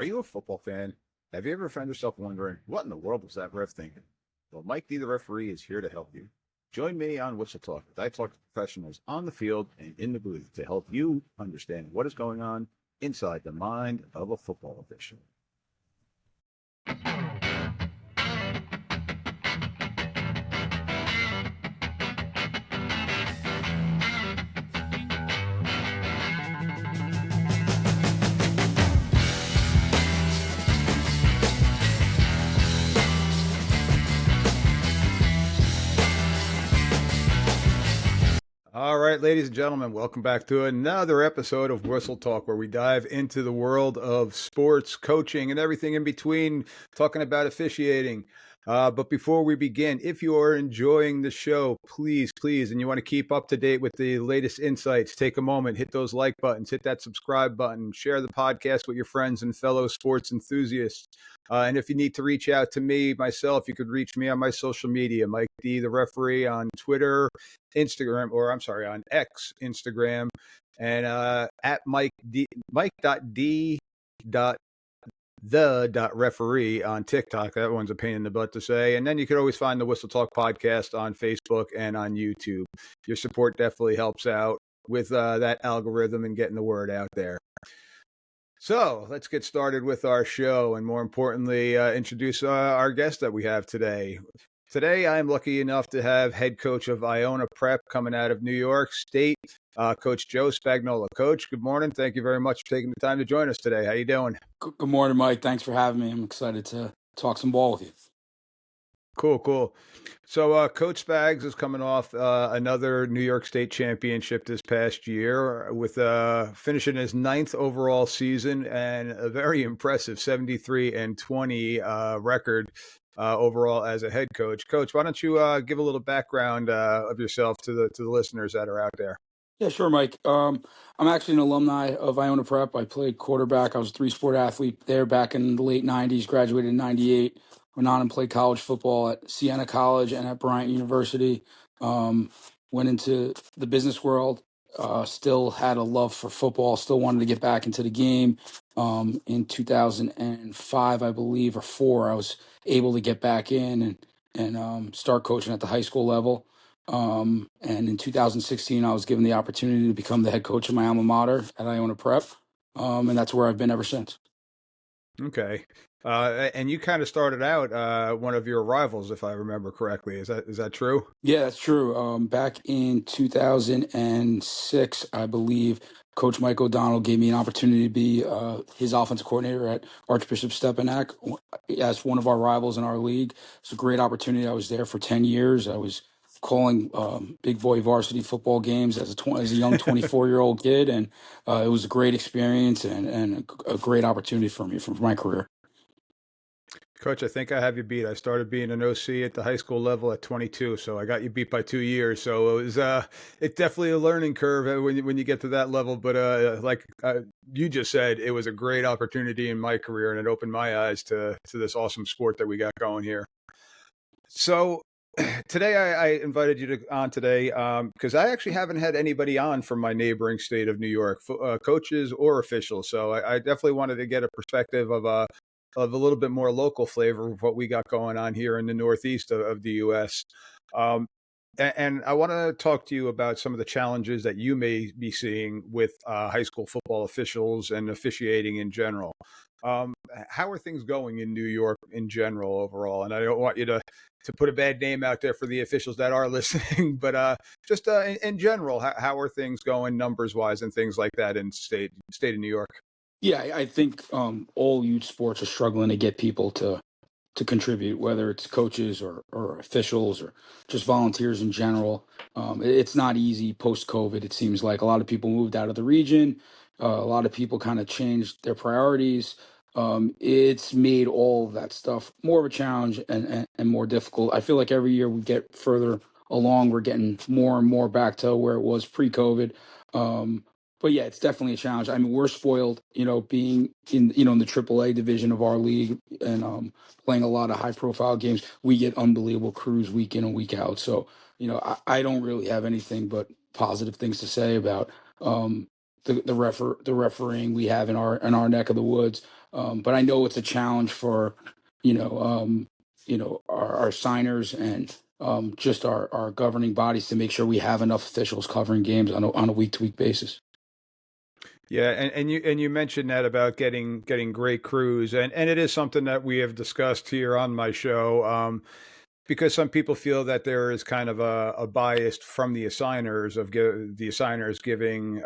Are you a football fan? Have you ever found yourself wondering, what in the world was that ref thinking? Well, Mike D, the referee, is here to help you. Join me on Whistle Talk as I talk to professionals on the field and in the booth to help you understand what is going on inside the mind of a football official. All right, ladies and gentlemen, welcome back to another episode of Whistle Talk, where we dive into the world of sports, coaching, and everything in between, talking about officiating. But before we begin, if you are enjoying the show, please, and you want to keep up to date with the latest insights, take a moment, hit those like buttons, hit that subscribe button, share the podcast with your friends and fellow sports enthusiasts. And if you need to reach out to me, myself, you could reach me on my social media, Mike D, the referee, on Twitter, Instagram, or I'm sorry, on X, Instagram, and at Mike.D.the.referee on TikTok. That one's a pain in the butt to say. And then you can always find the Whistle Talk podcast on Facebook and on YouTube. Your support definitely helps out with that algorithm and getting the word out there. So let's get started with our show, and more importantly, introduce our guest that we have today. Today, I'm lucky enough to have head coach of Iona Prep coming out of New York State, Coach Joe Spagnolo. Coach, good morning. Thank you very much for taking the time to join us today. How you doing? Good morning, Mike. Thanks for having me. I'm excited to talk some ball with you. Cool. So Coach Spags is coming off another New York State championship this past year with finishing his 9th overall season and a very impressive 73-20 record overall as a head coach. Coach, why don't you give a little background of yourself to the listeners that are out there? Yeah, sure, Mike. I'm actually an alumni of Iona Prep. I played quarterback. I was a 3-sport athlete there back in the late 90s, graduated in 98. Went on and played college football at Siena College and at Bryant University. Went into the business world, still had a love for football, still wanted to get back into the game. In 2005, I believe, or 4, I was able to get back in and start coaching at the high school level. And in 2016, I was given the opportunity to become the head coach of my alma mater at Iona Prep. And that's where I've been ever since. Okay. And you kind of started out one of your rivals, if I remember correctly. Is that true? Yeah, that's true. Back in 2006, I believe, Coach Mike O'Donnell gave me an opportunity to be his offensive coordinator at Archbishop Stepinac as one of our rivals in our league. It's a great opportunity. I was there for 10 years. I was calling big boy varsity football games as a young 24-year-old kid, and it was a great experience and a great opportunity for me for my career. Coach, I think I have you beat. I started being an OC at the high school level at 22, so I got you beat by 2 years. So it was it's definitely a learning curve when you get to that level. But like you just said, it was a great opportunity in my career, and it opened my eyes to this awesome sport that we got going here. So today I invited you on today because I actually haven't had anybody on from my neighboring state of New York, coaches or officials. So I definitely wanted to get a perspective of a little bit more local flavor of what we got going on here in the Northeast of the U.S. And I want to talk to you about some of the challenges that you may be seeing with high school football officials and officiating in general. How are things going in New York in general overall? And I don't want you to put a bad name out there for the officials that are listening, but just in general, how are things going numbers wise and things like that in state of New York? Yeah, I think all youth sports are struggling to get people to contribute, whether it's coaches or officials or just volunteers in general. It's not easy post-COVID. It seems like a lot of people moved out of the region. A lot of people kind of changed their priorities. It's made all of that stuff more of a challenge and more difficult. I feel like every year we get further along, we're getting more and more back to where it was pre-COVID. But yeah, it's definitely a challenge. I mean, we're spoiled, being in the AAA division of our league and playing a lot of high profile games. We get unbelievable crews week in and week out. So, I don't really have anything but positive things to say about the refereeing we have in our neck of the woods. But I know it's a challenge for you know our signers and just our governing bodies to make sure we have enough officials covering games on a week to week basis. Yeah, and you mentioned that about getting great crews, and it is something that we have discussed here on my show. Because some people feel that there is kind of a bias from the assigners the assigners giving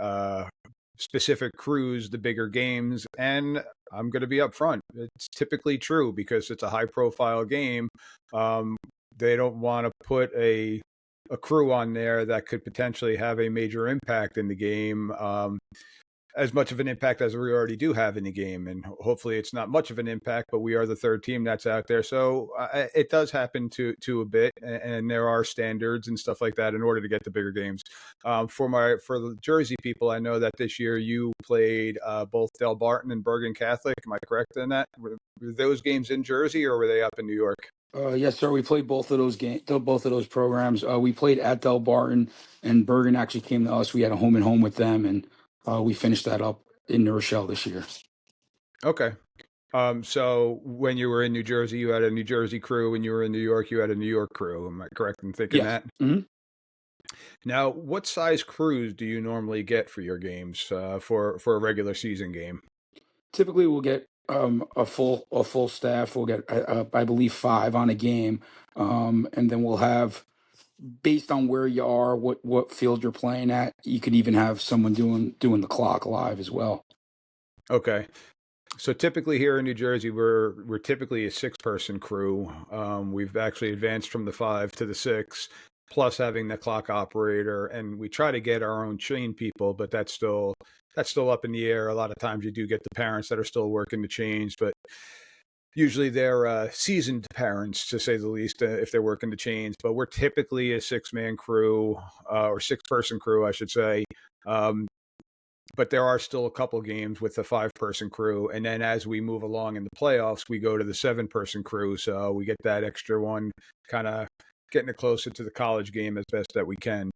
specific crews the bigger games, and I'm going to be upfront. It's typically true because it's a high profile game. Um, they don't want to put a crew on there that could potentially have a major impact in the game. As much of an impact as we already do have in the game. And hopefully it's not much of an impact, but we are the third team that's out there. So it does happen to a bit. And there are standards and stuff like that in order to get the bigger games. For the Jersey people, I know that this year you played both Del Barton and Bergen Catholic. Am I correct in that? Were those games in Jersey or were they up in New York? Yes, sir. We played both of those both of those programs. We played at Del Barton, and Bergen actually came to us. We had a home and home with them, and we finished that up in New Rochelle this year. Okay. So when you were in New Jersey, you had a New Jersey crew. When you were in New York, you had a New York crew. Am I correct in thinking Yes. that? Hmm. Now, what size crews do you normally get for your games for a regular season game? Typically, we'll get a full staff. We'll get I believe five on a game, and then we'll have based on where you are, what field you're playing at. You could even have someone doing the clock live as well. Okay, so typically here in New Jersey, we're typically a six-person crew. We've actually advanced from the five to the six, plus having the clock operator, and we try to get our own chain people, but that's still up in the air. A lot of times you do get the parents that are still working the chains, but usually they're seasoned parents, to say the least, if they're working the chains. But we're typically a six-man crew or six-person crew, I should say. Um, but there are still a couple games with the five-person crew, and then as we move along in the playoffs, we go to the seven-person crew. So we get that extra one, kind of getting it closer to the college game as best that we can.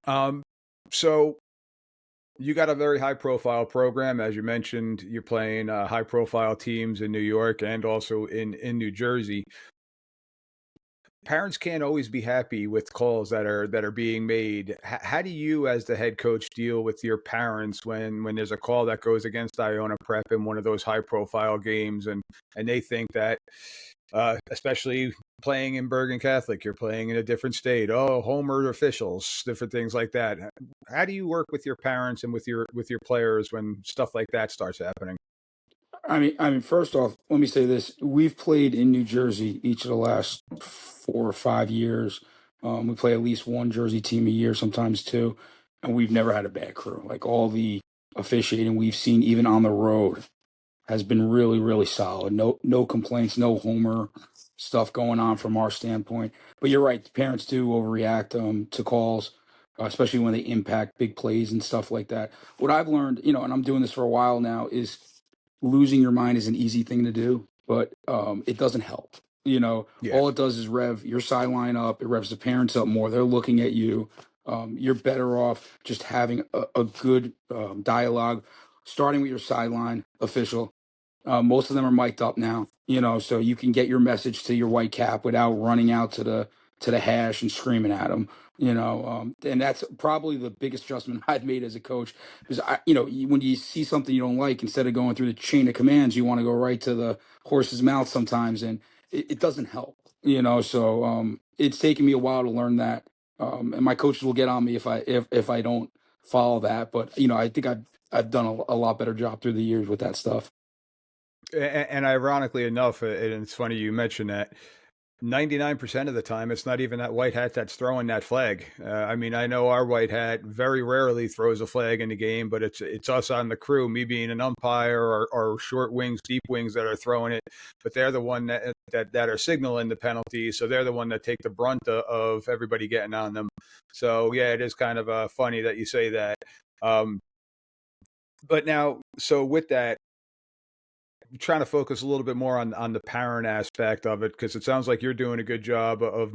Um, so you got a very high profile program. As you mentioned, you're playing high profile teams in New York and also in New Jersey. Parents can't always be happy with calls that are being made. How do you, as the head coach, deal with your parents when there's a call that goes against Iona Prep in one of those high profile games, and they think that, especially playing in Bergen Catholic, you're playing in a different state. Oh, homered officials, different things like that. How do you work with your parents and with your players when stuff like that starts happening? First off, let me say this: we've played in New Jersey each of the last 4 or 5 years. We play at least one Jersey team a year, sometimes two, and we've never had a bad crew. Like all the officiating we've seen, even on the road, has been really, really solid. No complaints, no homer stuff going on from our standpoint. But you're right, parents do overreact to calls, especially when they impact big plays and stuff like that. What I've learned, and I'm doing this for a while now, is losing your mind is an easy thing to do, but it doesn't help. Yeah. All it does is rev your sideline up. It revs the parents up more. They're looking at you. You're better off just having a good dialogue, starting with your sideline official. Most of them are mic'd up now, so you can get your message to your white cap without running out to the hash and screaming at them. And that's probably the biggest adjustment I've made as a coach, because when you see something you don't like, instead of going through the chain of commands, you want to go right to the horse's mouth sometimes, and it doesn't help. So it's taken me a while to learn that, and my coaches will get on me if I don't follow that. But I think I've done a lot better job through the years with that stuff. And ironically enough, and it's funny you mentioned that, 99% of the time, it's not even that white hat that's throwing that flag. I mean, I know our white hat very rarely throws a flag in the game, but it's us on the crew, me being an umpire or short wings, deep wings that are throwing it. But they're the one that are signaling the penalty, so they're the one that take the brunt of everybody getting on them. So yeah, it is kind of funny that you say that. Um, but now, so with that, trying to focus a little bit more on the parent aspect of it, because it sounds like you're doing a good job of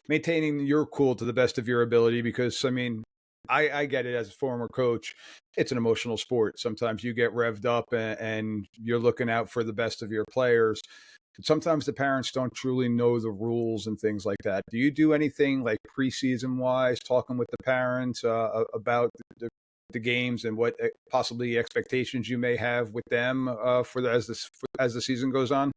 maintaining your cool to the best of your ability. Because I mean, I get it as a former coach. It's an emotional sport. Sometimes you get revved up and you're looking out for the best of your players. Sometimes the parents don't truly know the rules and things like that. Do you do anything like preseason wise, talking with the parents about the games and what possibly expectations you may have with them as the season goes on?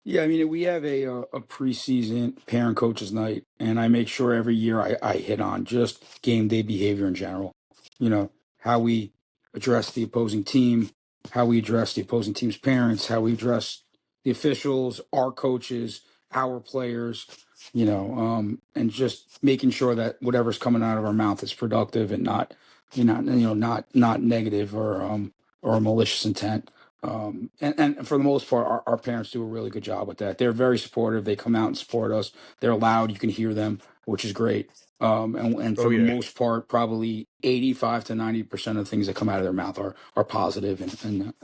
Yeah, I mean, we have a preseason parent coaches night, and I make sure every year I hit on just game day behavior in general. You know, how we address the opposing team, how we address the opposing team's parents, how we address the officials, our coaches, our players. And just making sure that whatever's coming out of our mouth is productive and not, not negative or malicious intent. And for the most part, our parents do a really good job with that. They're very supportive. They come out and support us. They're loud. You can hear them, which is great. And for Oh the yeah. most part, probably 85 to 90% of the things that come out of their mouth are positive and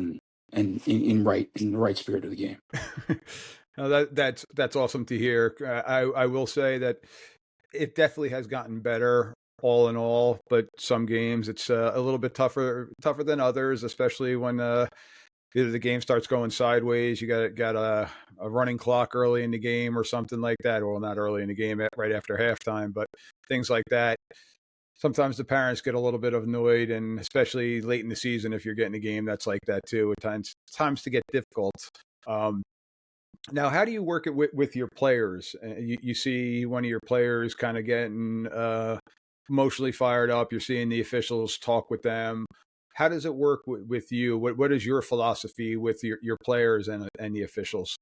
in the right spirit of the game. No, that's awesome to hear. I will say that it definitely has gotten better all in all, but some games it's a little bit tougher than others, especially when either the game starts going sideways. You got a running clock early in the game or something like that. Well, not early in the game, right after halftime, but things like that. Sometimes the parents get a little bit annoyed, and especially late in the season, if you're getting a game that's like that too, at times to get difficult. Um, Now, how do you work it with your players? You see one of your players kind of getting emotionally fired up. You're seeing the officials talk with them. How does it work with you? What is your philosophy with your players and the officials?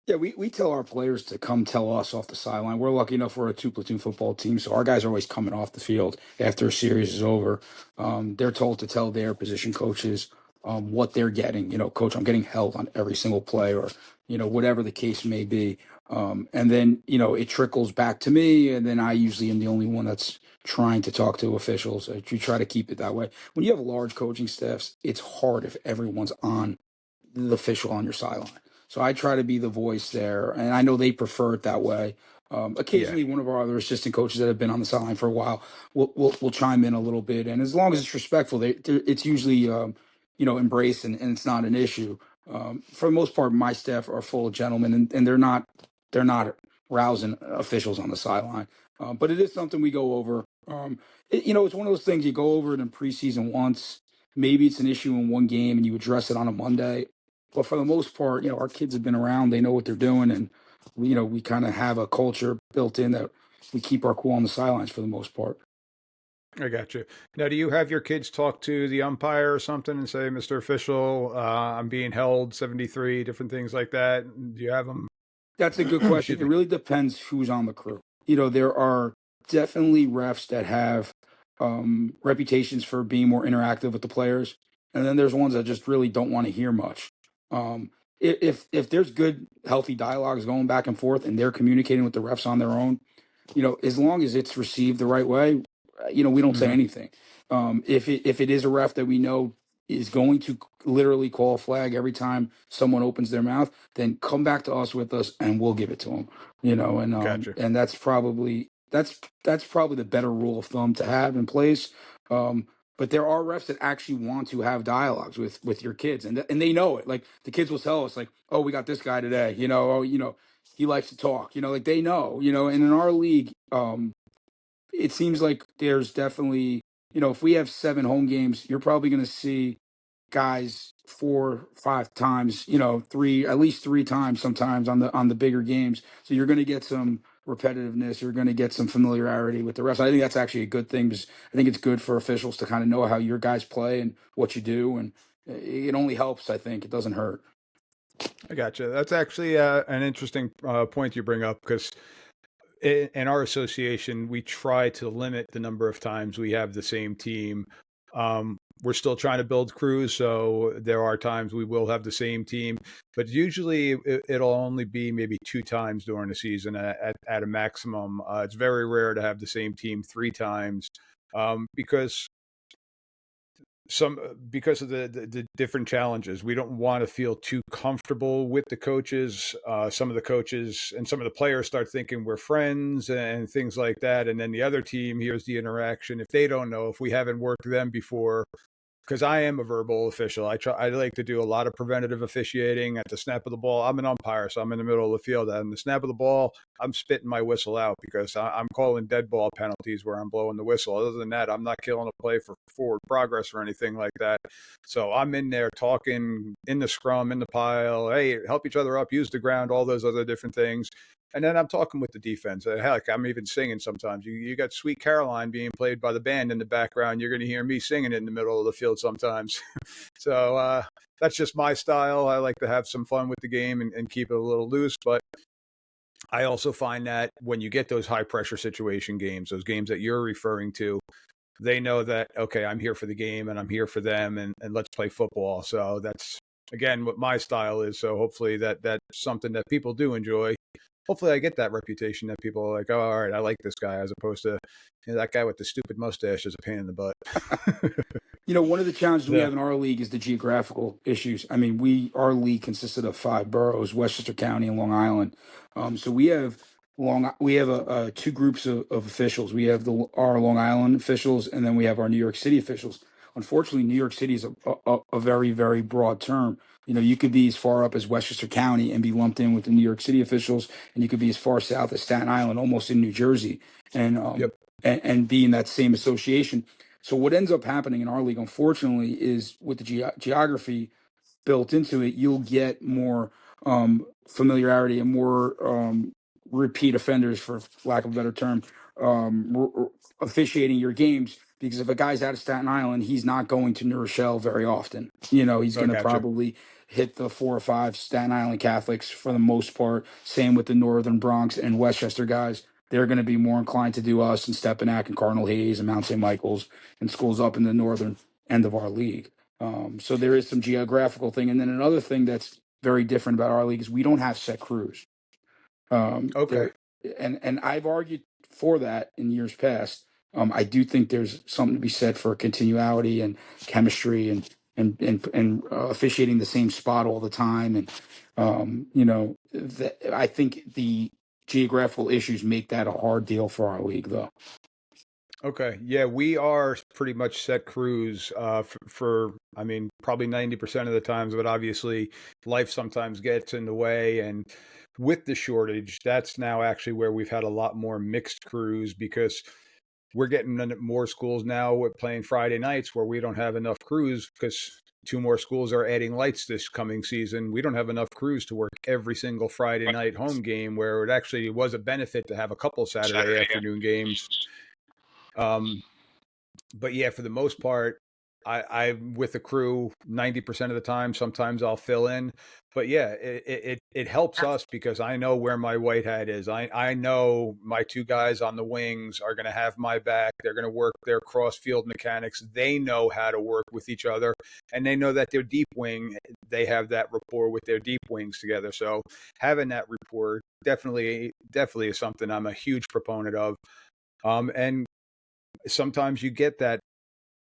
Yeah, we tell our players to come tell us off the sideline. We're lucky enough we're a two platoon football team, so our guys are always coming off the field after a series is over. They're told to tell their position coaches what they're getting. Coach, I'm getting held on every single play, or whatever the case may be. And then it trickles back to me, and then I usually am the only one that's trying to talk to officials. You try to keep it that way. When you have large coaching staffs, it's hard if everyone's on the official on your sideline. So I try to be the voice there, and I know they prefer it that way. Yeah, Occasionally, one of our other assistant coaches that have been on the sideline for a while will chime in a little bit, and as long as it's respectful, it's usually embraced and it's not an issue. For the most part, my staff are full of gentlemen, and they're not rousing officials on the sideline. But it is something we go over. It's one of those things you go over it in preseason once. Maybe it's an issue in one game, and you address it on a Monday. But for the most part, our kids have been around, they know what they're doing, and we kind of have a culture built in that we keep our cool on the sidelines for the most part. I got you. Now, do you have your kids talk to the umpire or something and say, "Mr. Official, I'm being held 73," different things like that? Do you have them? That's a good question. Excuse It me. really depends who's on the crew. There are definitely refs that have reputations for being more interactive with the players, and then there's ones that just really don't want to hear much. If there's good, healthy dialogues going back and forth, and they're communicating with the refs on their own, as long as it's received the right way, we don't say Hmm. anything. If it is a ref that we know is going to literally call a flag every time someone opens their mouth, then come back to us with us, and we'll give it to them. Gotcha. And that's probably the better rule of thumb to have in place. But there are refs that actually want to have dialogues with your kids, and they know it. Like the kids will tell us, like, "Oh, we got this guy today," "Oh, he likes to talk," like they know, And in our league, it seems like there's definitely, if we have 7 home games, you're probably going to see guys 4, 5 times, at least 3 times sometimes on the bigger games. So you're going to get some repetitiveness. You're going to get some familiarity with the refs. I think that's actually a good thing because I think it's good for officials to kind of know how your guys play and what you do, and it only helps. I think it doesn't hurt. I gotcha. That's actually an interesting point you bring up because in our association, we try to limit the number of times we have the same team. We're still trying to build crews, so there are times we will have the same team, but usually it'll only be maybe 2 times during the season at a maximum. It's very rare to have the same team 3 times because some because of the different challenges, we don't want to feel too comfortable with the coaches. Some of the coaches and some of the players start thinking we're friends and things like that, and then the other team hears the interaction. If they don't know, if we haven't worked them before, because I am a verbal official. I like to do a lot of preventative officiating at the snap of the ball. I'm an umpire, so I'm in the middle of the field. And the snap of the ball, I'm spitting my whistle out because I'm calling dead ball penalties where I'm blowing the whistle. Other than that, I'm not killing a play for forward progress or anything like that. So I'm in there talking in the scrum, in the pile. Hey, help each other up, use the ground, all those other different things. And then I'm talking with the defense. Heck, I'm even singing sometimes. You got Sweet Caroline being played by the band in the background. You're going to hear me singing in the middle of the field sometimes. So that's just my style. I like to have some fun with the game and keep it a little loose. But I also find that when you get those high pressure situation games, those games that you're referring to, they know that, okay, I'm here for the game and I'm here for them and let's play football. So that's, again, what my style is. So hopefully that's something that people do enjoy. Hopefully I get that reputation that people are like, oh, all right, I like this guy, as opposed to, that guy with the stupid mustache is a pain in the butt. One of the challenges we Yeah. have in our league is the geographical issues. I mean, our league consisted of 5 boroughs, Westchester County and Long Island. So we have two groups of officials. We have our Long Island officials, and then we have our New York City officials. Unfortunately, New York City is a very, very broad term. You could be as far up as Westchester County and be lumped in with the New York City officials, and you could be as far south as Staten Island, almost in New Jersey, and Yep. and be in that same association. So what ends up happening in our league, unfortunately, is with the geography built into it, you'll get more familiarity and more repeat offenders, for lack of a better term, officiating your games. Because if a guy's out of Staten Island, he's not going to New Rochelle very often. He's I going to gotcha. probably hit the 4 or 5 Staten Island Catholics for the most part. Same with the Northern Bronx and Westchester guys. They're going to be more inclined to do us and Stepinac and Cardinal Hayes and Mount St. Michael's and schools up in the northern end of our league. So there is some geographical thing. And then another thing that's very different about our league is we don't have set crews. Okay. There and I've argued for that in years past. I do think there's something to be said for continuality and chemistry and officiating the same spot all the time. And I think the geographical issues make that a hard deal for our league, though. Okay. Yeah, we are pretty much set crews I mean, probably 90% of the times, but obviously life sometimes gets in the way. And with the shortage, that's now actually where we've had a lot more mixed crews because we're getting more schools now with playing Friday nights where we don't have enough crews because two more schools are adding lights this coming season. We don't have enough crews to work every single Friday night home game where it actually was a benefit to have a couple Saturday Saturday. afternoon games. Um, but yeah, for the most part, I'm with the crew 90% of the time. Sometimes I'll fill in, but yeah, it helps us because I know where my white hat is. I know my two guys on the wings are going to have my back. They're going to work their cross field mechanics. They know how to work with each other, and they know that their deep wing, they have that rapport with their deep wings together. So having that rapport definitely is something I'm a huge proponent of. And sometimes you get that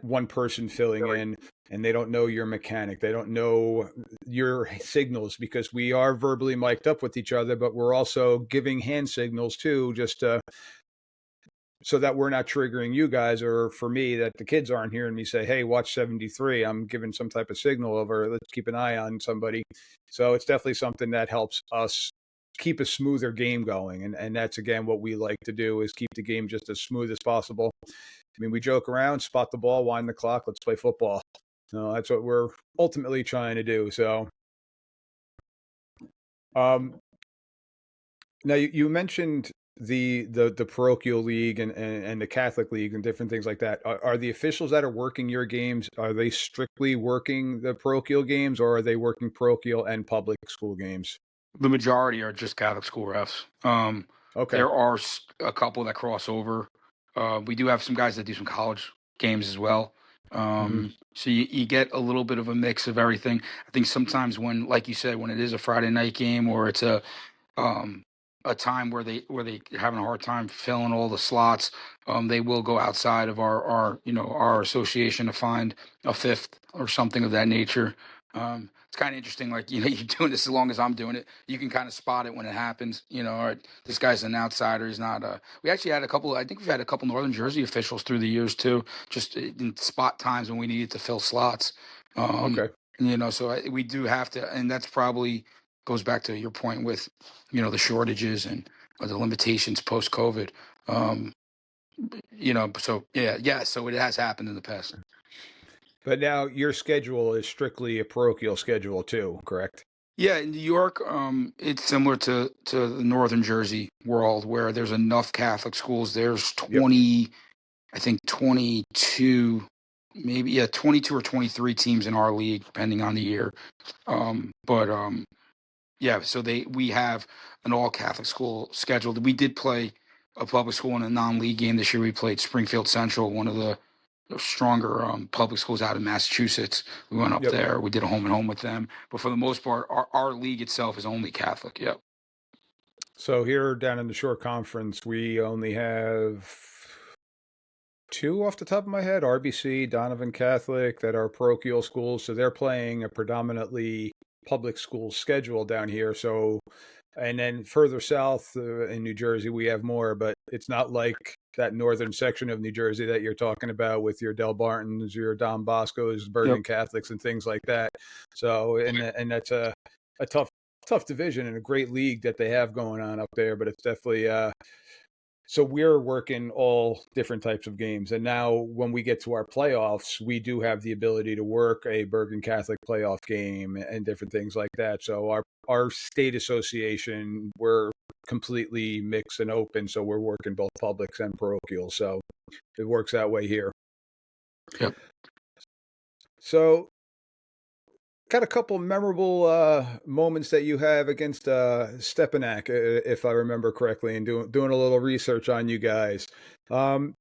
one person filling in and they don't know your mechanic. They don't know your signals because we are verbally mic'd up with each other, but we're also giving hand signals too, just so that we're not triggering you guys or for me that the kids aren't hearing me say, hey, watch 73. I'm giving some type of signal over. Let's keep an eye on somebody. So it's definitely something that helps us keep a smoother game going. And that's, again, what we like to do is keep the game just as smooth as possible. I mean, we joke around, spot the ball, wind the clock, let's play football. So that's what we're ultimately trying to do. So, um, now you mentioned the parochial league and the Catholic league and different things like that. Are the officials that are working your games, are they strictly working the parochial games or are they working parochial and public school games? The majority are just Catholic school refs. Okay. There are a couple that cross over. We do have some guys that do some college games as well. Hmm. So you get a little bit of a mix of everything. I think sometimes when, like you said, when it is a Friday night game or it's a a time where they having a hard time filling all the slots, they will go outside of our association to find a fifth or something of that nature. It's kind of interesting, like you're doing this as long as I'm doing it. You can kind of spot it when it happens. All right, this guy's an outsider. He's not. We actually had a couple. I think we've had a couple Northern Jersey officials through the years too, just in spot times when we needed to fill slots. Um, Okay. so we do have to, and that's probably goes back to your point with the shortages and the limitations post COVID. Um, so yeah, so it has happened in the past. But now your schedule is strictly a parochial schedule too, correct? Yeah, in New York, it's similar to the Northern Jersey world where there's enough Catholic schools. There's Yep. 20, I think 22, maybe 22 or 23 teams in our league, depending on the year. But yeah, so we have an all Catholic school scheduled. We did play a public school in a non-league game this year. We played Springfield Central, one of the stronger public schools out in Massachusetts. We went up Yep. there. We did a home and home with them. But for the most part, our league itself is only Catholic. Yep. So here down in the Shore Conference, we only have two off the top of my head, RBC, Donovan Catholic, that are parochial schools. So they're playing a predominantly public school schedule down here. So, and then further south in New Jersey, we have more, but it's not like that northern section of New Jersey that you're talking about with your Del Bartons, your Don Boscos, Yep. Bergen Catholics, and things like that. So, and that's a tough division and a great league that they have going on up there, but it's definitely so we're working all different types of games. And now when we get to our playoffs, we do have the ability to work a Bergen Catholic playoff game and different things like that. So our state association, we're completely mixed and open. So we're working both publics and parochial. So it works that way here. Yep. So got a couple memorable moments that you have against Stepinac, if I remember correctly, and doing a little research on you guys. Um,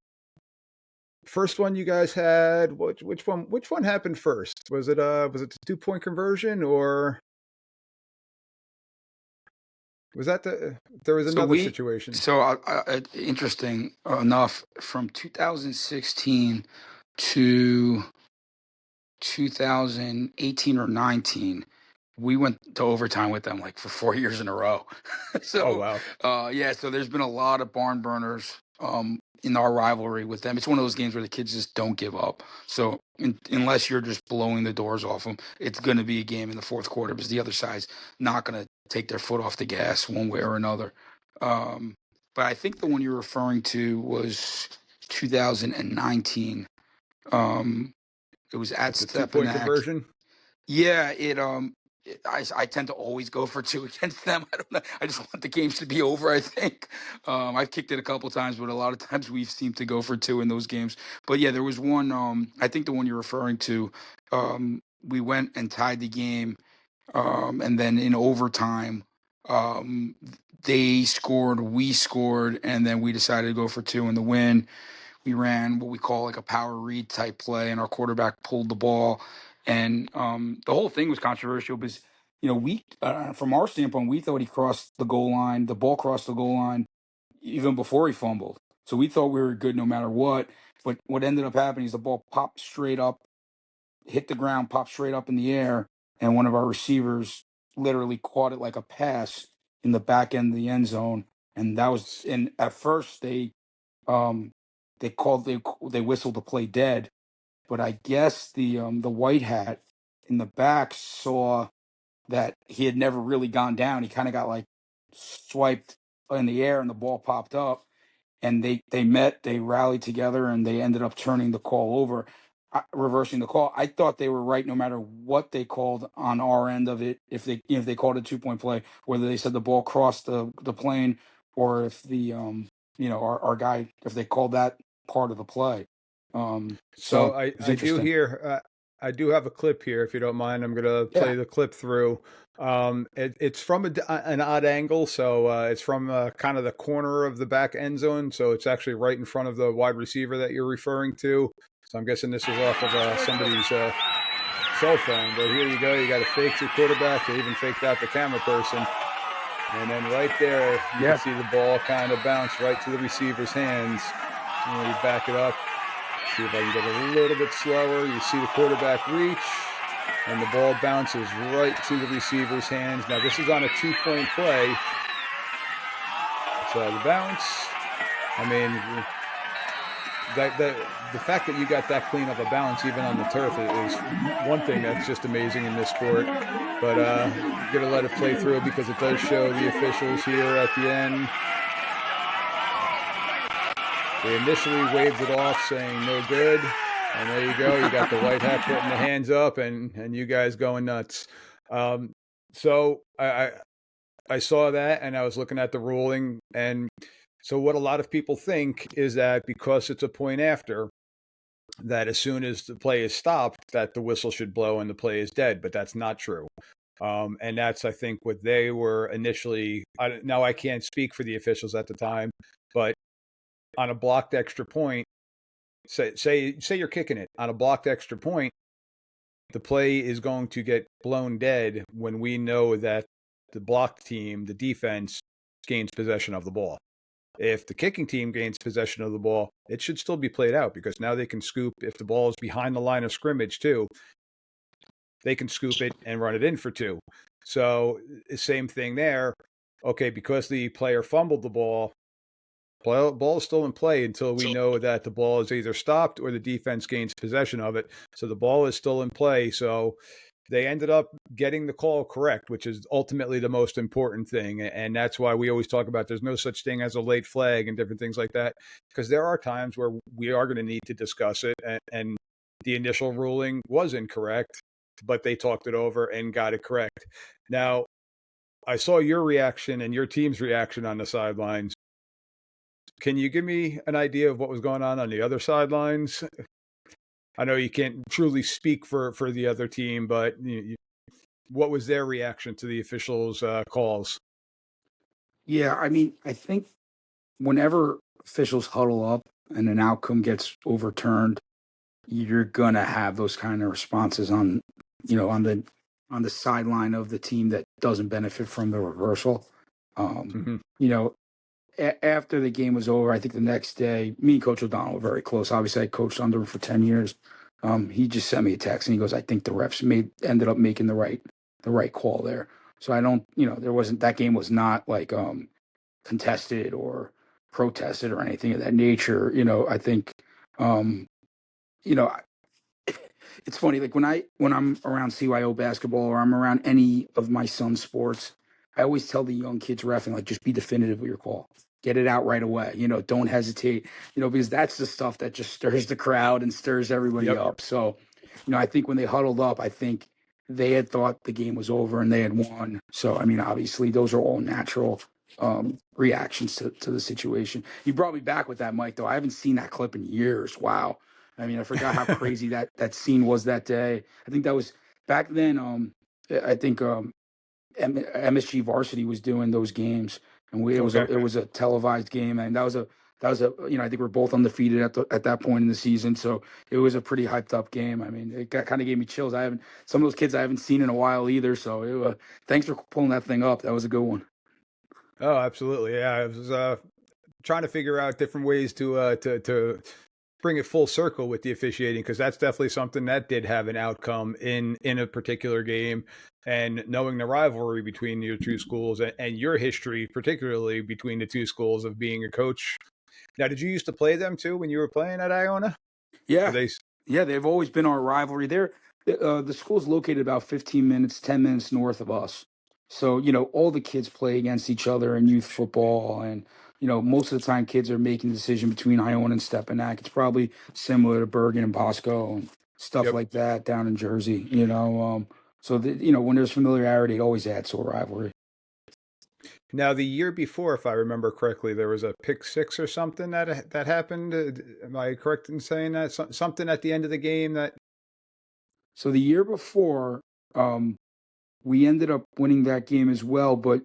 First one you guys had, which one happened first? Was it the 2-point conversion, or was that there was So another we, situation? so interesting enough, from 2016 to 2018 or 19, we went to overtime with them like for 4 years in a row. Oh So, wow. yeah, so there's been a lot of barn burners in our rivalry with them. It's one of those games where the kids just don't give up. So, unless you're just blowing the doors off them, it's going to be a game in the fourth quarter because the other side's not going to take their foot off the gas one way or another. Um, but I think the one you're referring to was 2019. Um, it was at With the 2-point Stepinac. conversion. Yeah, I tend to always go for two against them. I don't know. I just want the games to be over, I think. I've kicked it a couple times, but a lot of times we've seemed to go for two in those games. But yeah, there was one, I think the one you're referring to, we went and tied the game, and then in overtime, um, they scored, we scored, and then we decided to go for two in the win. We ran what we call like a power read type play, and our quarterback pulled the ball. And the whole thing was controversial because, we, from our standpoint, we thought he crossed the goal line. The ball crossed the goal line even before he fumbled. So we thought we were good no matter what. But what ended up happening is the ball popped straight up, hit the ground, popped straight up in the air, and one of our receivers literally caught it like a pass in the back end of the end zone. And that was, and at first um, they whistled the play dead, but I guess the white hat in the back saw that he had never really gone down. He kind of got like swiped in the air, and the ball popped up, and they rallied together, and they ended up turning the call over, reversing the call. I thought they were right no matter what they called on our end of it. If they called a 2-point play, whether they said the ball crossed the plane, or if our guy, if they called that part of the play. So So it I was I do interesting. hear I do have a clip here if you don't mind. I'm gonna Yeah. play the clip through. It's from an odd angle, so it's from kind of the corner of the back end zone. So it's actually right in front of the wide receiver that you're referring to. So I'm guessing this was off of somebody's cell phone. But here you go. You got a fake your quarterback. They even faked out the camera person. And then right there, you can Yeah. see the ball kind of bounce right to the receiver's hands. And when you back it up, see if I can get a little bit slower. You see the quarterback reach, and the ball bounces right to the receiver's hands. Now, this is on a 2-point play. So the bounce, I mean, the fact that you got that clean of a bounce even on the turf is one thing that's just amazing in this sport. But gonna let it play through because it does show the officials here at the end. They initially waved it off, saying no good, and there you go. You got the white hat putting the hands up, and you guys going nuts. Um, so I saw that, and I was looking at the ruling, and so what a lot of people think is that because it's a point after, that as soon as the play is stopped, that the whistle should blow and the play is dead, but that's not true. And that's, I think, what they were initially. Now, I can't speak for the officials at the time, but on a blocked extra point, say you're kicking it on a blocked extra point, the play is going to get blown dead when we know that the blocked team, the defense, gains possession of the ball. If the kicking team gains possession of the ball, it should still be played out because now they can scoop. If the ball is behind the line of scrimmage, too, they can scoop it and run it in for two. So, same thing there. Okay, because the player fumbled the ball, ball is still in play until we know that the ball is either stopped or the defense gains possession of it. So the ball is still in play. So they ended up getting the call correct, which is ultimately the most important thing. And that's why we always talk about there's no such thing as a late flag and different things like that, because there are times where we are going to need to discuss it. And the initial ruling was incorrect, but they talked it over and got it correct. Now, I saw your reaction and your team's reaction on the sidelines. Can you give me an idea of what was going on the other sidelines? I know you can't truly speak for the other team, but what was their reaction to the officials' calls? Yeah, I mean, I think whenever officials huddle up and an outcome gets overturned, you're gonna have those kind of responses on, on the sideline of the team that doesn't benefit from the reversal. Um, Hmm. you know, after the game was over, I think the next day, me and Coach O'Donnell were very close. Obviously, I coached under him for 10 years. He just sent me a text and he goes, "I think the refs ended up making the right call there." So I don't, there wasn't that game was not like contested or protested or anything of that nature. I think, um, you know, it's funny, like when I'm around CYO basketball or I'm around any of my son's sports, I always tell the young kids refing, like, just be definitive with your call. Get it out right away. Don't hesitate. Because that's the stuff that just stirs the crowd and stirs everybody Yep. up. So, I think when they huddled up, I think they had thought the game was over and they had won. So, I mean, obviously, those are all natural reactions to the situation. You brought me back with that, Mike. Though I haven't seen that clip in years. Wow. I mean, I forgot how crazy that scene was that day. I think that was back then. I think MSG Varsity was doing those games, and it was a Okay. it was a televised game, and that was a I think we're both undefeated at that point in the season, so it was a pretty hyped up game. I mean, it kind of gave me chills. I haven't Some of those kids I haven't seen in a while either. So thanks for pulling that thing up. That was a good one. Oh, absolutely. Yeah, I was trying to figure out different ways to bring it full circle with the officiating because that's definitely something that did have an outcome in a particular game. And knowing the rivalry between your two schools and your history, particularly between the two schools of being a coach. Now, did you used to play them too when you were playing at Iona? Were Yeah, they? yeah, they've always been our rivalry. The school's located about 15 minutes, 10 minutes north of us. So, all the kids play against each other in youth football. And, most of the time kids are making the decision between Iona and Stepinac. It's probably similar to Bergen and Bosco and stuff Yep. like that down in Jersey, So, when there's familiarity, it always adds to a rivalry. Now, the year before, if I remember correctly, there was a pick six or something that happened. Am I correct in saying that something at the end of the game that? So the year before, we ended up winning that game as well. But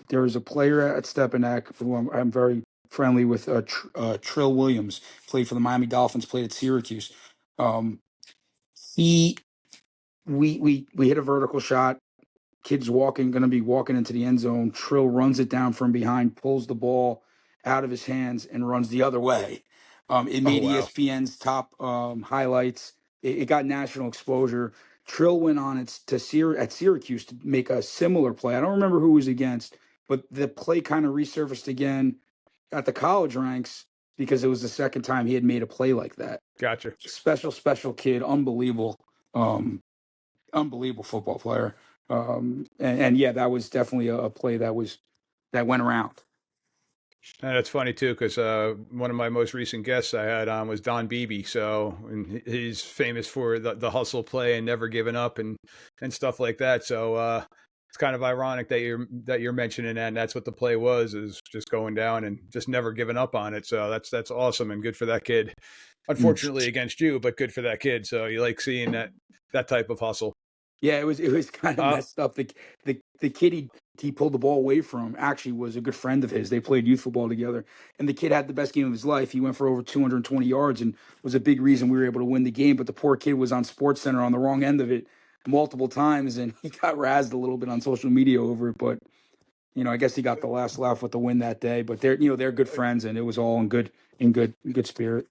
there was a player at Stepinac who I'm very friendly with, Trill Williams, played for the Miami Dolphins, played at Syracuse. Um, he we hit a vertical shot. Kid's going to be walking into the end zone. Trill runs it down from behind, pulls the ball out of his hands, and runs the other way. It Oh made wow, ESPN's top highlights. It got national exposure. Trill went on at Syracuse to make a similar play. I don't remember who it was against, but the play kind of resurfaced again at the college ranks because it was the second time he had made a play like that. gotcha. Special kid, um, unbelievable football player. And yeah, that was definitely a play that went around. And it's funny too, because one of my most recent guests I had on was Don Beebe. So, and he's famous for the hustle play and never giving up and stuff like that. So it's kind of ironic that you're mentioning that. And that's what the play was, is just going down and just never giving up on it. So that's awesome and good for that kid. Mm. Unfortunately against you, but good for that kid. So you like seeing that type of hustle. Yeah, it was kind of Uh, messed up. The kid he pulled the ball away from actually was a good friend of his. They played youth football together, and the kid had the best game of his life. He went for over 220 yards and was a big reason we were able to win the game. But the poor kid was on Sports Center on the wrong end of it multiple times, and he got razzed a little bit on social media over it. But I guess he got the last laugh with the win that day. But they're good friends, and it was all in good spirit.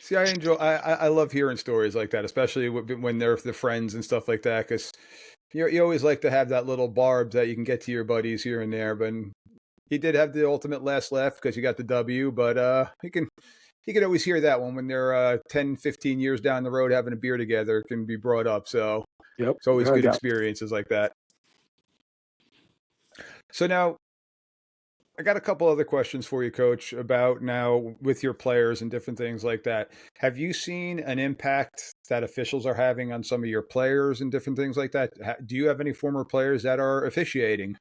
See, I love hearing stories like that, especially when they're the friends and stuff like that, because you always like to have that little barb that you can get to your buddies here and there. But he did have the ultimate last laugh because you got the W, but he can always hear that one when they're 10, 15 years down the road having a beer together. It can be brought up. So Yep. it's always good Yeah. experiences like that. So now I got a couple other questions for you, Coach, about now with your players and different things like that. Have you seen an impact that officials are having on some of your players and different things like that? Do you have any former players that are officiating?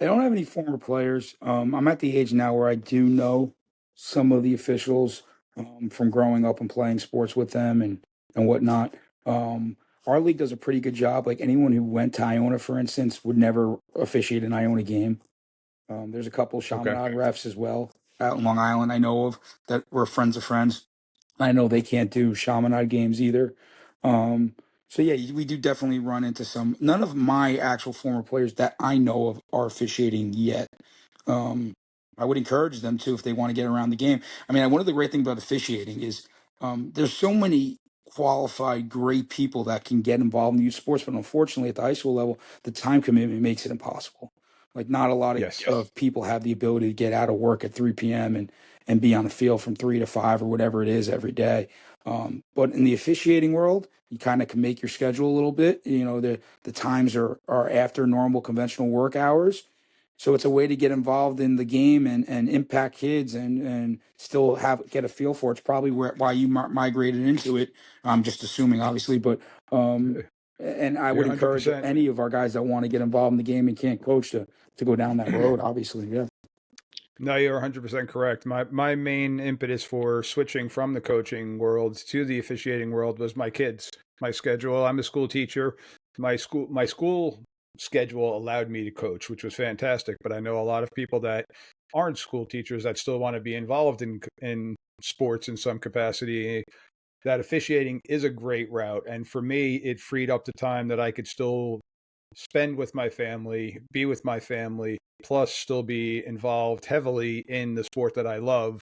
I don't have any former players. I'm at the age now where I do know some of the officials from growing up and playing sports with them and whatnot. Our league does a pretty good job. Like anyone who went to Iona, for instance, would never officiate an Iona game. There's a couple Okay. Chaminade refs as well out in Long Island I know of that were friends of friends. I know they can't do Chaminade games either. Um, so yeah, we do definitely run into some. None of my actual former players that I know of are officiating yet. Um, I would encourage them to if they want to get around the game. I mean, one of the great things about officiating is there's so many qualified, great people that can get involved in youth sports, but unfortunately, at the high school level, the time commitment makes it impossible. Like, not a lot Yes. of people have the ability to get out of work at 3 p.m. and be on the field from 3 to 5 or whatever it is every day. But in the officiating world, you kind of can make your schedule a little bit. The times are after normal conventional work hours. So it's a way to get involved in the game and impact kids and still get a feel for it. It's probably why you migrated into it. I'm just assuming, obviously, but um, and I You're would encourage 100%. any of our guys that want to get involved in the game and can't coach to go down that road. Obviously, yeah. No, you're 100% correct. My main impetus for switching from the coaching world to the officiating world was my kids. My schedule. I'm a school teacher. My school schedule allowed me to coach, which was fantastic. But I know a lot of people that aren't school teachers that still want to be involved in sports in some capacity. That officiating is a great route, and for me, it freed up the time that I could still spend with my family, be with my family, plus still be involved heavily in the sport that I love.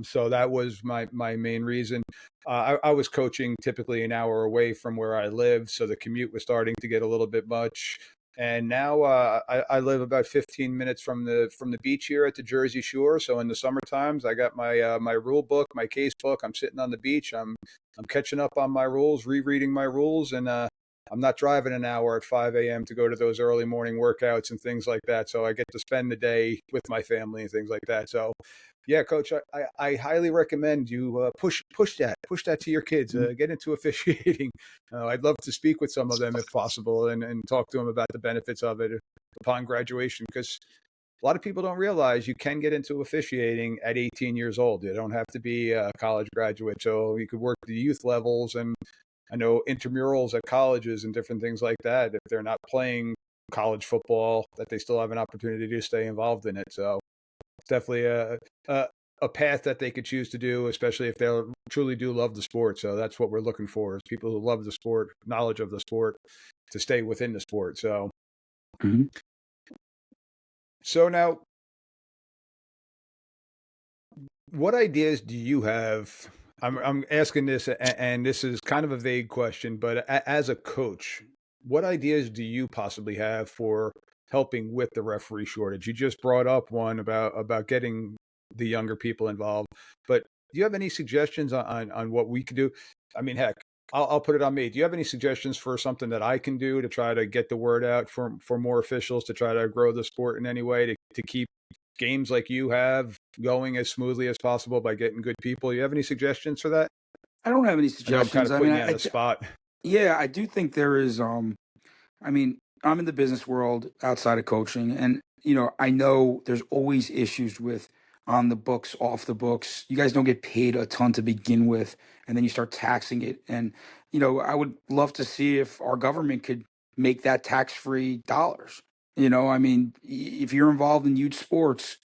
So that was my main reason. I was coaching typically an hour away from where I live, so the commute was starting to get a little bit much. And now I live about 15 minutes from the beach here at the Jersey Shore. So in the summer times, I got my rule book, my case book. I'm sitting on the beach. I'm catching up on my rules, rereading my rules, and I'm not driving an hour at 5 a.m. to go to those early morning workouts and things like that. So I get to spend the day with my family and things like that. So, yeah, Coach, I highly recommend you push that to your kids. Get into officiating. I'd love to speak with some of them if possible and talk to them about the benefits of it upon graduation because a lot of people don't realize you can get into officiating at 18 years old. You don't have to be a college graduate. So you could work the youth levels and I know intramurals at colleges and different things like that. If they're not playing college football, that they still have an opportunity to stay involved in it. So it's definitely a a path that they could choose to do, especially if they truly do love the sport. So that's what we're looking for, is people who love the sport, knowledge of the sport, to stay within the sport. Mhm. So now, what ideas do you have? I'm asking this, and this is kind of a vague question, but as a coach, what ideas do you possibly have for helping with the referee shortage? You just brought up one about getting the younger people involved, but do you have any suggestions on what we could do? I mean, heck, I'll put it on me. Do you have any suggestions for something that I can do to try to get the word out for more officials to try to grow the sport in any way to keep games like you have going as smoothly as possible by getting good people? You have any suggestions for that? I don't have any I know I'm kind suggestions. of I mean, putting you on the spot. yeah, I do think there is. I mean, I'm in the business world outside of coaching, and I know there's always issues with on the books, off the books. You guys don't get paid a ton to begin with, and then you start taxing it. And I would love to see if our government could make that tax-free dollars. I mean, if you're involved in youth sports,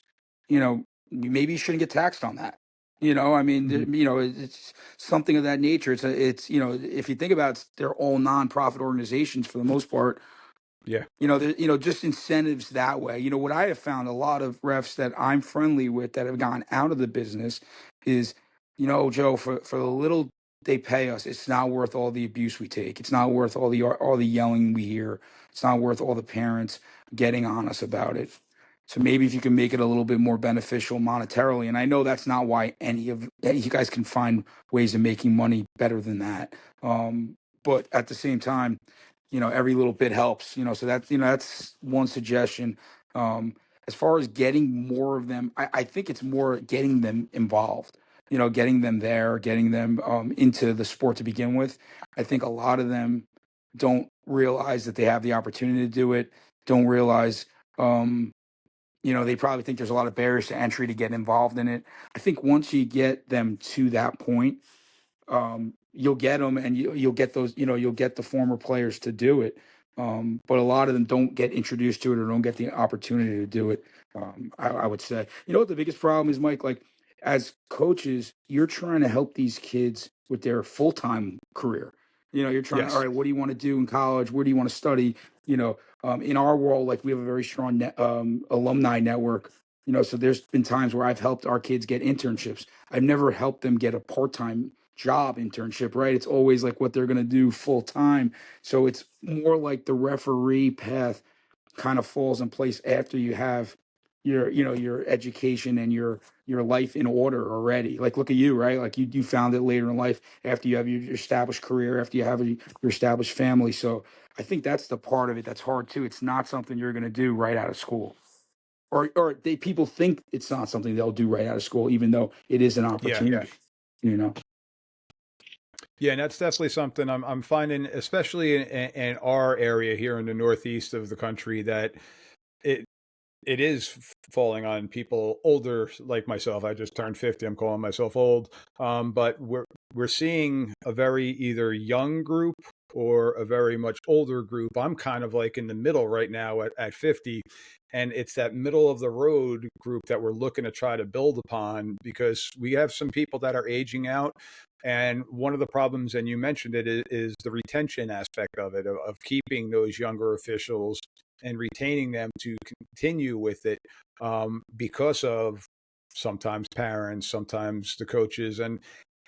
maybe you shouldn't get taxed on that. I mean, Mhm. it's something of that nature. If you think about it, they're all nonprofit organizations for the most part. Yeah. Just incentives that way. What I have found, a lot of refs that I'm friendly with that have gone out of the business is, Joe, for the little they pay us, it's not worth all the abuse we take. It's not worth all the yelling we hear. It's not worth all the parents getting on us about it. So maybe if you can make it a little bit more beneficial monetarily, and I know that's not why you guys can find ways of making money better than that. But at the same time, every little bit helps. So that's one suggestion. um as far as getting more of them, I think it's more getting them involved, getting them there, getting them into the sport to begin with. I think a lot of them don't realize that they have the opportunity to do it, don't realize, um they probably think there's a lot of barriers to entry to get involved in it. I think once you get them to that point, you'll get them, and you'll get those, you'll get the former players to do it. But a lot of them don't get introduced to it or don't get the opportunity to do it. I would say, what the biggest problem is, Mike? Like, as coaches, you're trying to help these kids with their full time career. You're trying to, all Yes. right, what do you want to do in college? Where do you want to study? In our world, like, we have a very strong alumni network. So there's been times where I've helped our kids get internships. I've never helped them get a part time job internship, right? It's always like what they're going to do full time. So it's more like the referee path kind of falls in place after you have your education and your life in order already. Like, look at you, right? Like, you found it later in life after you have your established career, after you have your established family. So I think that's the part of it that's hard too. It's not something you're going to do right out of school. Or people think it's not something they'll do right out of school, even though it is an Yeah. opportunity. You know. Yeah, and that's definitely something I'm finding, especially in our area here in the northeast of the country, that it it is falling on people older like myself. I just turned 50. I'm calling myself old. But we're seeing a very either young group or a very much older group. I'm kind of like in the middle right now at 50. And it's that middle of the road group that we're looking to try to build upon, because we have some people that are aging out. And one of the problems, and you mentioned it, is the retention aspect of it, of keeping those younger officials and retaining them to continue with it, because of sometimes parents, sometimes the coaches, and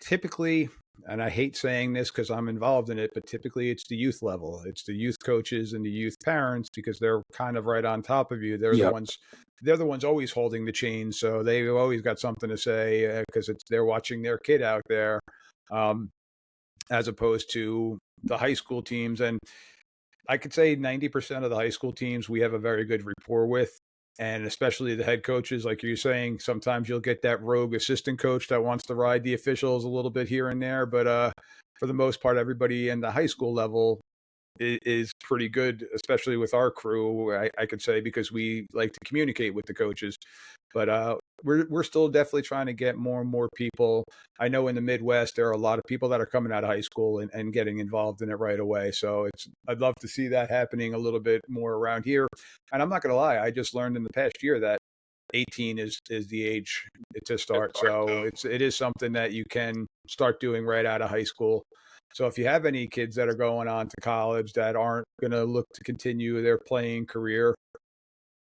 typically, and I hate saying this because I'm involved in it, but typically it's the youth level. It's the youth coaches and the youth parents, because they're kind of right on top of you. Yeah. They're the ones always holding the chains, so they've always got something to say, because it's they're watching their kid out there, um, as opposed to the high school teams. And I could say 90% of the high school teams we have a very good rapport with. And especially the head coaches, like you're saying, sometimes you'll get that rogue assistant coach that wants to ride the officials a little bit here and there. But for the most part, everybody in the high school level is pretty good, especially with our crew, I could say, because we like to communicate with the coaches. But we're still definitely trying to get more and more people. I know in the Midwest there are a lot of people that are coming out of high school and getting involved in it right away. So I'd love to see that happening a little bit more around here. And I'm not going to lie, I just learned in the past year that 18 is the age to start. So it is something that you can start doing right out of high school. So if you have any kids that are going on to college that aren't going to look to continue their playing career,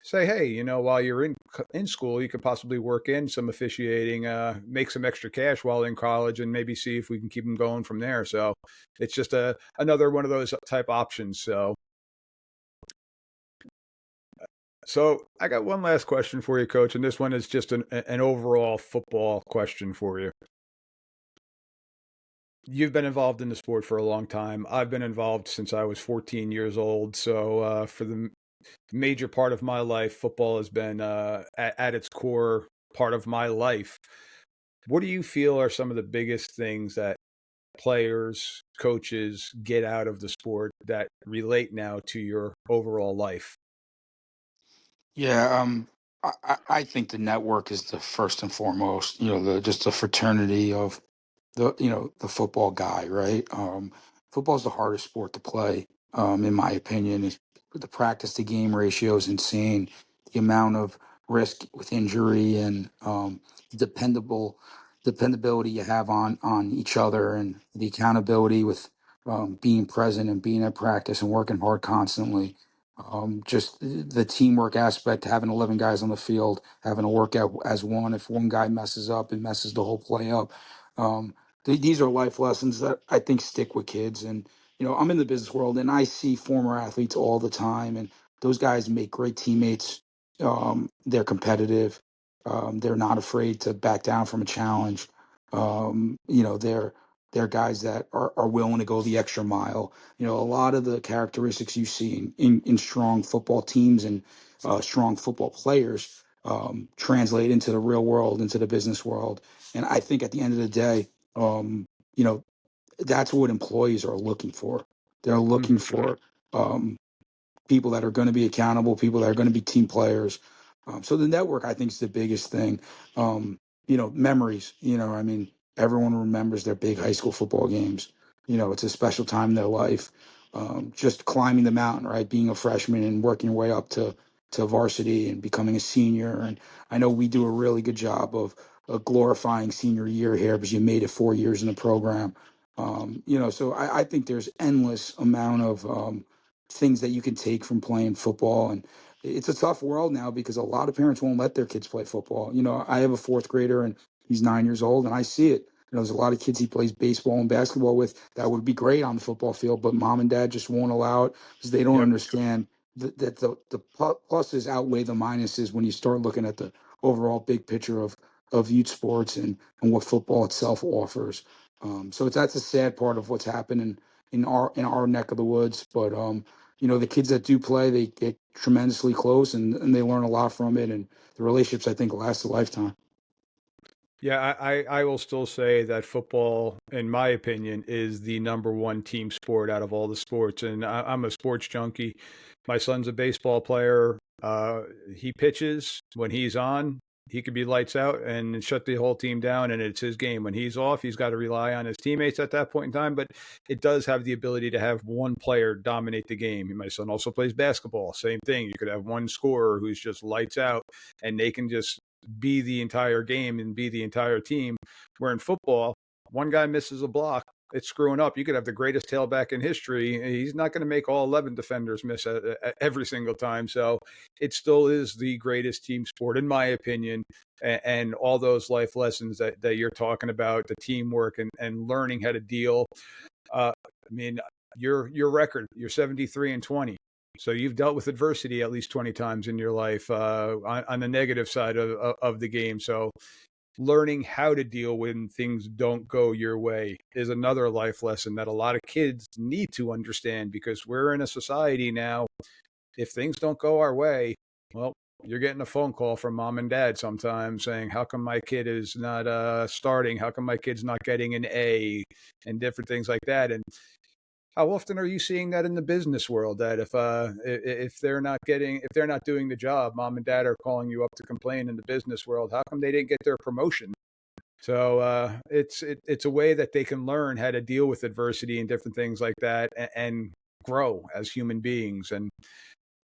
say, hey, while you're in school, you could possibly work in some officiating, make some extra cash while in college, and maybe see if we can keep them going from there. So it's just another one of those type options. So I got one last question for you, Coach, and this one is just an overall football question for you. You've been involved in the sport for a long time. I've been involved since I was 14 years old. So for the major part of my life, football has been at its core part of my life. What do you feel are some of the biggest things that players, coaches get out of the sport that relate now to your overall life? Yeah, I think the network is the first and foremost. The just the fraternity of the football guy, right? Football is the hardest sport to play, in my opinion. Is the practice to game ratio is insane. The amount of risk with injury and dependable dependability you have on each other, and the accountability with being present and being at practice and working hard constantly. Just the teamwork aspect, having 11 guys on the field, having to work out as one. If one guy messes up, it messes the whole play up. Um, these are life lessons that I think stick with kids. And, I'm in the business world and I see former athletes all the time. And those guys make great teammates. They're competitive. They're not afraid to back down from a challenge. They're guys that are willing to go the extra mile. A lot of the characteristics you see in strong football teams and strong football players translate into the real world, into the business world. And I think at the end of the day, um, you know, that's what employees are looking for. They're looking Mhm. for um, people that are going to be accountable, people that are going to be team players. So the network, I think, is the biggest thing. Memories. I mean, everyone remembers their big high school football games. It's a special time in their life. Just climbing the mountain, right? Being a freshman and working your way up to varsity and becoming a senior. And I know we do a really good job of glorifying senior year here because you made it 4 years in the program. So I think there's endless amount of things that you can take from playing football. And it's a tough world now because a lot of parents won't let their kids play football. I have a fourth grader and he's 9 years old and I see it. There's a lot of kids he plays baseball and basketball with that would be great on the football field, but mom and dad just won't allow it because they don't Yep. understand that the pluses outweigh the minuses when you start looking at the overall big picture of youth sports and what football itself offers. So that's a sad part of what's happening in our neck of the woods. But the kids that do play, they get tremendously close and they learn a lot from it. And the relationships, I think, last a lifetime. Yeah, I will still say that football, in my opinion, is the number one team sport out of all the sports. And I'm a sports junkie. My son's a baseball player. He pitches when he's on. He could be lights out and shut the whole team down, and it's his game. When he's off, he's got to rely on his teammates at that point in time. But it does have the ability to have one player dominate the game. My son also plays basketball. Same thing. You could have one scorer who's just lights out, and they can just be the entire game and be the entire team. Where in football, one guy misses a block, it's screwing up. You could have the greatest tailback in history. He's not going to make all 11 defenders miss every single time. So it still is the greatest team sport, in my opinion. And all those life lessons that you're talking about, the teamwork and learning how to deal. I mean, your record, you're 73-20. So you've dealt with adversity at least 20 times in your life on the negative side of the game. So learning how to deal when things don't go your way is another life lesson that a lot of kids need to understand because we're in a society now. If things don't go our way, well, you're getting a phone call from mom and dad sometimes saying, how come my kid is not starting? How come my kid's not getting an A? And different things like that. And how often are you seeing that in the business world? That if they're not doing the job, mom and dad are calling you up to complain in the business world. How come they didn't get their promotion? So it's a way that they can learn how to deal with adversity and different things like that, and grow as human beings. And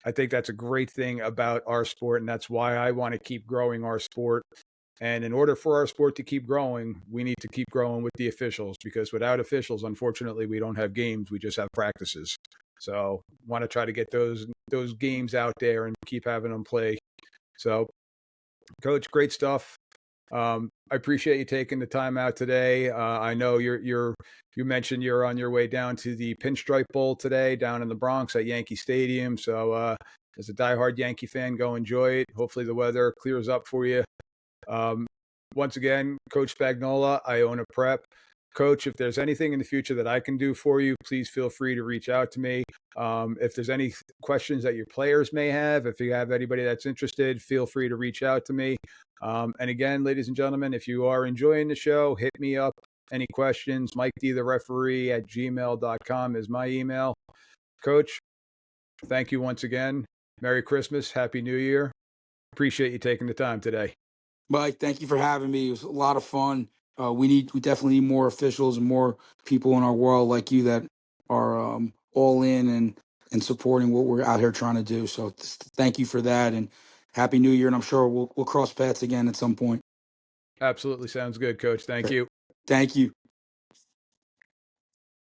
I think that's a great thing about our sport, and that's why I want to keep growing our sport. And in order for our sport to keep growing, we need to keep growing with the officials because without officials, unfortunately, we don't have games. We just have practices. So want to try to get those games out there and keep having them play. So, Coach, great stuff. I appreciate you taking the time out today. I know you mentioned you're on your way down to the Pinstripe Bowl today down in the Bronx at Yankee Stadium. So, as a diehard Yankee fan, go enjoy it. Hopefully, the weather clears up for you. Um, Once again, Coach Spagnola, Iona Prep. Coach, if there's anything in the future that I can do for you, please feel free to reach out to me. If there's any questions that your players may have, if you have anybody that's interested, feel free to reach out to me. And again, ladies and gentlemen, if you are enjoying the show, hit me up. Any questions, Mike D, the referee at gmail.com is my email. Coach, thank you once again. Merry Christmas. Happy New Year. Appreciate you taking the time today. Mike, thank you for having me. It was a lot of fun. We definitely need more officials and more people in our world like you that are all in and supporting what we're out here trying to do. So thank you for that, and happy New Year. And I'm sure we'll cross paths again at some point. Absolutely sounds good, Coach. Thank you. Thank you.